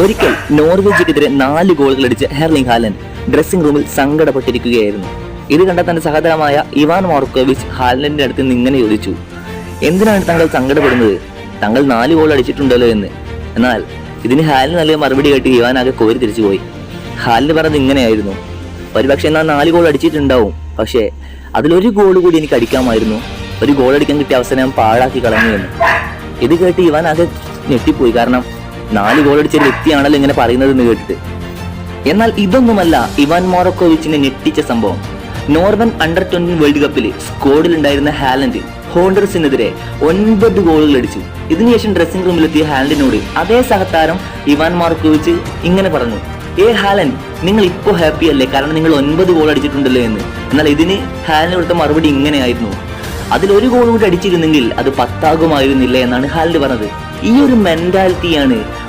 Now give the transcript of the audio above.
ഒരിക്കൽ നോർവേജിക്കെതിരെ 4 ഗോളുകൾ അടിച്ച എർലിംഗ് ഹാലൻഡ് ഡ്രസ്സിംഗ് റൂമിൽ സങ്കടപ്പെട്ടിരിക്കുകയായിരുന്നു. ഇത് കണ്ട തന്റെ സഹോദരമായ ഇവാൻ മാർക്കോവിച്ച് ഹാലൻഡിന്റെ അടുത്ത് നിന്ന് ഇങ്ങനെ ചോദിച്ചു, എന്തിനാണ് താങ്കൾ സങ്കടപ്പെടുന്നത്? താങ്കൾ 4 ഗോൾ അടിച്ചിട്ടുണ്ടല്ലോ എന്ന്. എന്നാൽ ഇതിന് ഹാലൻഡ് നൽകിയ മറുപടി കേട്ട് ഇവാൻ ആകെ കോരി തിരിച്ചുപോയി. ഹാലൻഡ് പറഞ്ഞത് ഇങ്ങനെയായിരുന്നു, ഒരുപക്ഷെ ഞാൻ 4 ഗോൾ അടിച്ചിട്ടുണ്ടാവും, പക്ഷേ അതിലൊരു ഗോൾ കൂടി എനിക്ക് അടിക്കാമായിരുന്നു. ഒരു ഗോൾ അടിക്കാൻ കിട്ടിയ അവസരം ഞാൻ പാഴാക്കി കളഞ്ഞു എന്ന്. ഇത് കേട്ട് ഇവാൻ ആകെ ഞെട്ടിപ്പോയി. കാരണം 4 ഗോൾ അടിച്ച വ്യക്തിയാണല്ലോ ഇങ്ങനെ പറയുന്നത് എന്ന് കേട്ടിട്ട്. എന്നാൽ ഇതൊന്നുമല്ല ഇവാൻ മാർക്കോവിച്ചിനെ ഞെട്ടിച്ച സംഭവം. നോർവൻ അണ്ടർ 20 വേൾഡ് കപ്പിൽ സ്ക്വാഡിൽ ഉണ്ടായിരുന്ന ഹാലൻഡ് ഹോണ്ടർസിനെതിരെ 9 ഗോളുകൾ അടിച്ചു. ഇതിനുശേഷം ഡ്രസ്സിംഗ് റൂമിലെത്തിയ ഹാലൻഡിനോട് അതേ സഹതാരം ഇവാൻ മാർക്കോവിച്ച് ഇങ്ങനെ പറഞ്ഞു, ഹാലൻഡ്, നിങ്ങൾ ഇപ്പോൾ ഹാപ്പി അല്ലേ, കാരണം നിങ്ങൾ 9 ഗോൾ അടിച്ചിട്ടുണ്ടല്ലോ എന്ന്. എന്നാൽ ഇതിന് ഹാലൻഡ് കൊടുത്ത മറുപടി ഇങ്ങനെയായിരുന്നു, അതിലൊരു ഗോൾ കൂടി അടിച്ചിരുന്നെങ്കിൽ അത് 10 ആകുമായിരുന്നില്ല എന്നാണ് ഹാലൻഡ് പറഞ്ഞത്. ഈ ഒരു മെന്റാലിറ്റിയാണ്